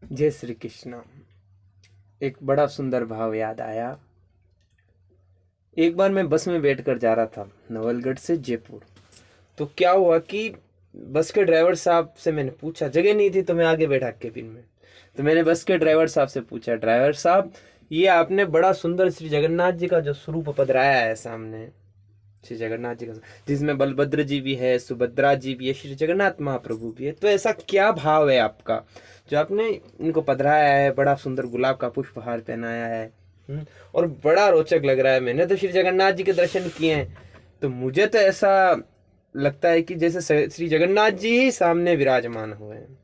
जय श्री कृष्ण। एक बड़ा सुंदर भाव याद आया। एक बार मैं बस में बैठकर जा रहा था नवलगढ़ से जयपुर। तो क्या हुआ कि बस के ड्राइवर साहब से मैंने पूछा, जगह नहीं थी तो मैं आगे बैठा केबिन में। तो मैंने बस के ड्राइवर साहब से पूछा, ड्राइवर साहब ये आपने बड़ा सुंदर श्री जगन्नाथ जी का जो स्वरूप पधराया है सामने, श्री जगन्नाथ जी का, जिसमें बलभद्र जी भी है, सुभद्रा जी भी है, श्री जगन्नाथ महाप्रभु भी है, तो ऐसा क्या भाव है आपका जो आपने इनको पधराया है? बड़ा सुंदर गुलाब का पुष्पहार पहनाया है और बड़ा रोचक लग रहा है। मैंने तो श्री जगन्नाथ जी के दर्शन किए हैं, तो मुझे तो ऐसा लगता है कि जैसे श्री जगन्नाथ जी ही सामने विराजमान हुए हैं।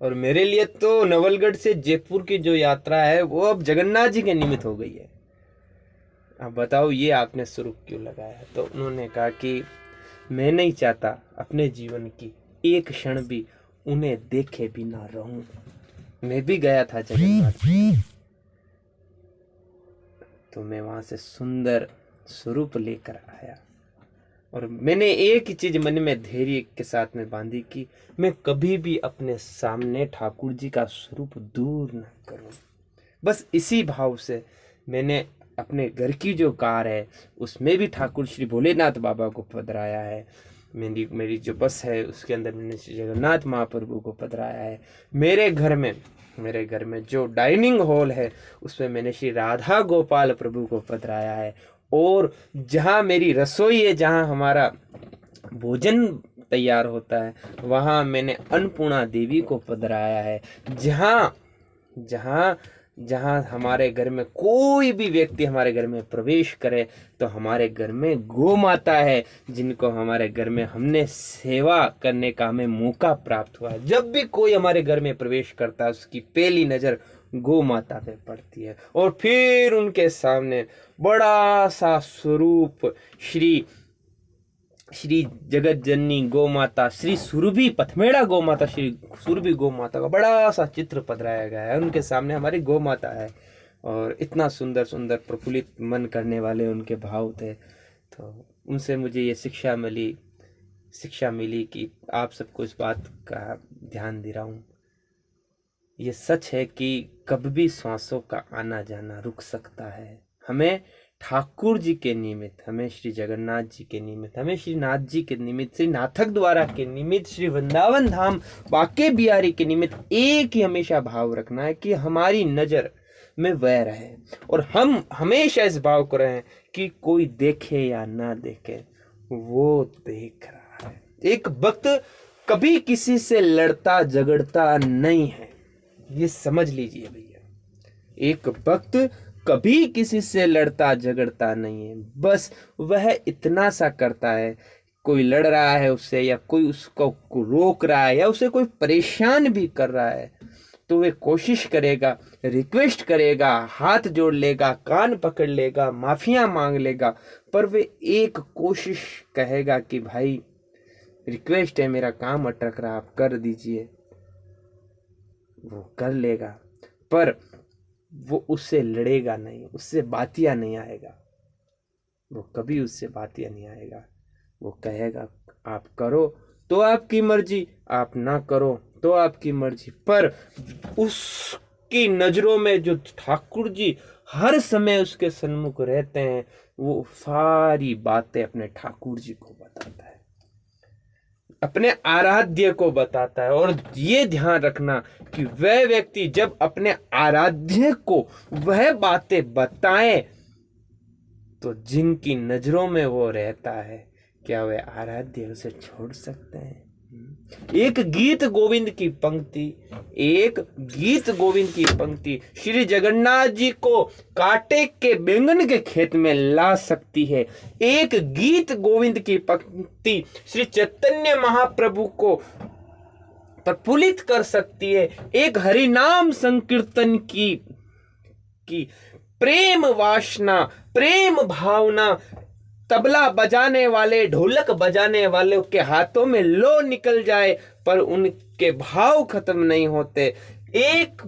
और मेरे लिए तो नवलगढ़ से जयपुर की जो यात्रा है वो अब जगन्नाथ जी के निमित्त हो गई है। अब बताओ ये आपने स्वरूप क्यों लगाया? तो उन्होंने कहा कि मैं नहीं चाहता अपने जीवन की एक क्षण भी उन्हें देखे बिना रहूं। मैं भी गया था जगन्नाथ, तो मैं वहां से सुंदर स्वरूप लेकर आया और मैंने एक ही चीज मन में धैर्य के साथ में बांधी कि मैं कभी भी अपने सामने ठाकुर जी का स्वरूप दूर न करूं। बस इसी भाव से मैंने अपने घर की जो कार है उसमें भी ठाकुर श्री भोलेनाथ बाबा को पधराया है। मेरी जो बस है उसके अंदर मैंने श्री जगन्नाथ महाप्रभु को पधराया है। मेरे घर में जो डाइनिंग हॉल है उसमें मैंने श्री राधा गोपाल प्रभु को पधराया है। और जहाँ मेरी रसोई है, जहाँ हमारा भोजन तैयार होता है, वहाँ मैंने अन्नपूर्णा देवी को पधराया है। जहाँ जहाँ जहाँ हमारे घर में कोई भी व्यक्ति हमारे घर में प्रवेश करे तो हमारे घर में गौ माता है, जिनको हमारे घर में हमने सेवा करने का हमें मौका प्राप्त हुआ है। जब भी कोई हमारे घर में प्रवेश करता है उसकी पहली नज़र गौ माता पे पड़ती है और फिर उनके सामने बड़ा सा स्वरूप श्री श्री जगत जननी गौ माता, श्री सुरभि पथमेड़ा गौ माता, श्री सुरभि गौ माता का बड़ा सा चित्र पधराया गया है। उनके सामने हमारी गौ माता है और इतना सुंदर सुंदर प्रफुल्लित मन करने वाले उनके भाव थे। तो उनसे मुझे ये शिक्षा मिली कि आप सबको इस बात का ध्यान दे रहा हूँ। ये सच है कि कभी भी सांसों का आना जाना रुक सकता है। हमें ठाकुर जी के निमित्त, हमें श्री जगन्नाथ जी के निमित्त, हमें श्री नाथ जी के निमित्त, श्री नाथक द्वारा के निमित्त, श्री वृंदावन धाम बाके बिहारी के निमित्त एक ही हमेशा भाव रखना है कि हमारी नज़र में वह रहे और हम हमेशा इस भाव को रहें कि कोई देखे या ना देखे, वो देख रहा है। एक भक्त कभी किसी से लड़ता झगड़ता नहीं है, ये समझ लीजिए भैया। एक भक्त कभी किसी से लड़ता झगड़ता नहीं है, बस वह इतना सा करता है, कोई लड़ रहा है उससे या कोई उसको रोक रहा है या उसे कोई परेशान भी कर रहा है तो वे कोशिश करेगा, रिक्वेस्ट करेगा, हाथ जोड़ लेगा, कान पकड़ लेगा, माफिया मांग लेगा, पर वे एक कोशिश कहेगा कि भाई रिक्वेस्ट है, मेरा काम अटक रहा, आप कर दीजिए। वो कर लेगा, पर वो उससे लड़ेगा नहीं, उससे बातिया नहीं आएगा, वो कभी उससे बातिया नहीं आएगा। वो कहेगा आप करो तो आपकी मर्जी, आप ना करो तो आपकी मर्जी। पर उसकी नजरों में जो ठाकुर जी हर समय उसके सन्मुख रहते हैं, वो सारी बातें अपने ठाकुर जी को बताता है, अपने आराध्य को बताता है। और ये ध्यान रखना कि वह व्यक्ति जब अपने आराध्य को वह बातें बताए तो जिनकी नजरों में वो रहता है, क्या वह आराध्य उसे छोड़ सकते हैं? एक गीत गोविंद की पंक्ति श्री जगन्नाथ जी को कांटे के बैंगन के खेत में ला सकती है। एक गीत गोविंद की पंक्ति श्री चैतन्य महाप्रभु को प्रफुल्लित कर सकती है। एक हरिनाम संकीर्तन की प्रेम वासना, प्रेम भावना, तबला बजाने वाले, ढोलक बजाने वाले के हाथों में लो निकल जाए पर उनके भाव खत्म नहीं होते। एक